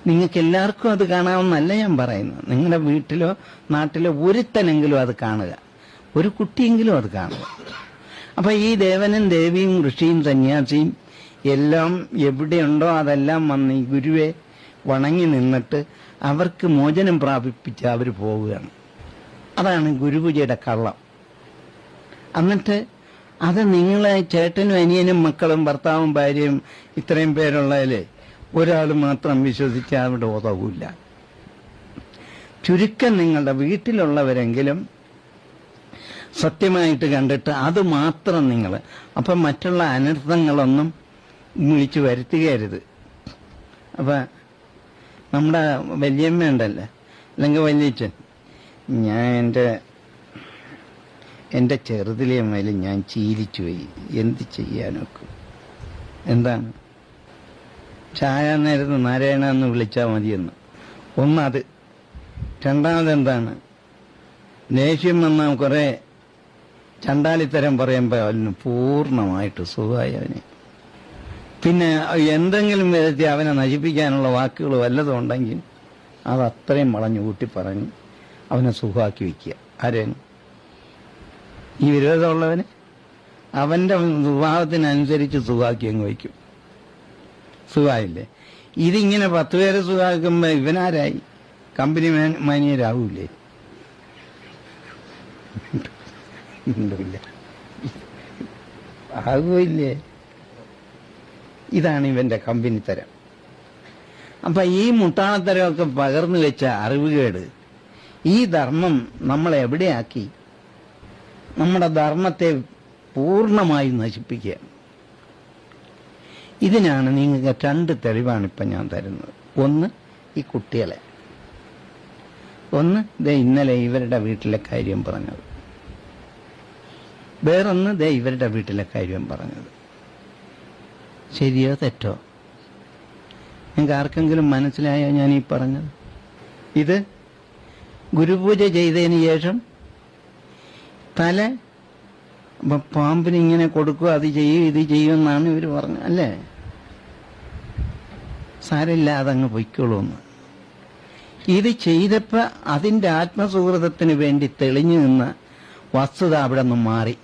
നിങ്ങൾക്ക് എല്ലാവർക്കും അത് കാണാമെന്നല്ല ഞാൻ പറയുന്നത്. നിങ്ങളുടെ വീട്ടിലോ നാട്ടിലോ ഒരുത്തനെങ്കിലും അത് കാണുക, ഒരു കുട്ടിയെങ്കിലും അത് കാണുക. അപ്പൊ ഈ ദേവനും ദേവിയും ഋഷിയും സന്യാസിയും എല്ലാം എവിടെയുണ്ടോ അതെല്ലാം വന്ന് ഈ ഗുരുവെ വണങ്ങി നിന്നിട്ട് അവർക്ക് മോചനം പ്രാപിപ്പിച്ച് അവർ പോവുകയാണ്. അതാണ് ഗുരുപൂജയുടെ കള്ളം. എന്നിട്ട് അത് നിങ്ങളെ ചേട്ടനും അനിയനും മക്കളും ഭർത്താവും ഭാര്യയും ഇത്രയും പേരുള്ളതിൽ ഒരാൾ മാത്രം വിശ്വസിച്ച് അവിടെ ഉതവില്ല. ചുരുക്കം നിങ്ങളുടെ വീട്ടിലുള്ളവരെങ്കിലും സത്യമായിട്ട് കണ്ടിട്ട് അത് മാത്രം നിങ്ങൾ, അപ്പം മറ്റുള്ള അനർത്ഥങ്ങളൊന്നും വിളിച്ചു വരുത്തുകയരുത്. അപ്പം നമ്മുടെ വല്യമ്മ ഉണ്ടല്ലേ, അല്ലെങ്കിൽ വല്യച്ഛൻ, ഞാൻ എൻ്റെ ചെറുതിലെ മേൽ ഞാൻ ശീലിച്ചു പോയി, എന്ത് ചെയ്യാനൊക്കെ. എന്താണ് ചായ നേരത്ത് നാരായണ എന്ന് വിളിച്ചാൽ മതിയെന്ന്. ഒന്നത്. രണ്ടാമതെന്താണ്, ദേഷ്യം വന്നാൽ കുറെ ചണ്ടാലിത്തരം പറയുമ്പോൾ അവന് പൂർണ്ണമായിട്ട് സുഖമായി അവന്. പിന്നെ എന്തെങ്കിലും വിധത്തിൽ അവനെ നശിപ്പിക്കാനുള്ള വാക്കുകൾ വല്ലതും ഉണ്ടെങ്കിൽ അത് അത്രയും വളഞ്ഞു കൂട്ടി പറഞ്ഞ് അവനെ സുഖമാക്കി വയ്ക്കുക. ആരെയും ഈ വിരോധമുള്ളവന് അവന്റെ സ്വഭാവത്തിനനുസരിച്ച് സുഖമാക്കി അങ്ങ് വയ്ക്കും. സുഖമായില്ലേ? ഇതിങ്ങനെ 10 പേരെ സുഖമാക്കുമ്പോ ഇവനാരായി? കമ്പനി മാനേജരാവൂലേ? ആകുമില്ലേ? ഇതാണ് ഇവന്റെ കമ്പനി തരം. അപ്പൊ ഈ മുട്ടാളത്തരമൊക്കെ പകർന്നു വെച്ച അറിവുകേട് ഈ ധർമ്മം നമ്മളെ എവിടെയാക്കി? നമ്മുടെ ധർമ്മത്തെ പൂർണ്ണമായും നശിപ്പിക്കുക. ഇതിനാണ് നിങ്ങൾക്ക് 2 തെളിവാണ് ഇപ്പം ഞാൻ തരുന്നത്. ഒന്ന് ഈ കുട്ടികളെ, ഒന്ന് ഇന്നലെ ഇവരുടെ വീട്ടിലെ കാര്യം പറഞ്ഞത്, വേറൊന്ന് ഇവരുടെ വീട്ടിലെ കാര്യം പറഞ്ഞത്. ശരിയോ തെറ്റോ? നിങ്ങൾക്ക് ആർക്കെങ്കിലും മനസ്സിലായോ ഞാൻ ഈ പറഞ്ഞത്? ഇത് ഗുരുപൂജ ചെയ്തതിന് ശേഷം തല പാമ്പിന് ഇങ്ങനെ കൊടുക്കുക, അത് ചെയ്യും ഇത് ചെയ്യുമെന്നാണ് ഇവർ പറഞ്ഞത് അല്ലേ? സാരമില്ല, അതങ്ങ് പൊയ്ക്കോളൂന്ന്. ഇത് ചെയ്തപ്പോൾ അതിൻ്റെ ആത്മസുഹൃതത്തിന് വേണ്ടി തെളിഞ്ഞു നിന്ന വസ്തുത അവിടെ നിന്ന് മാറി.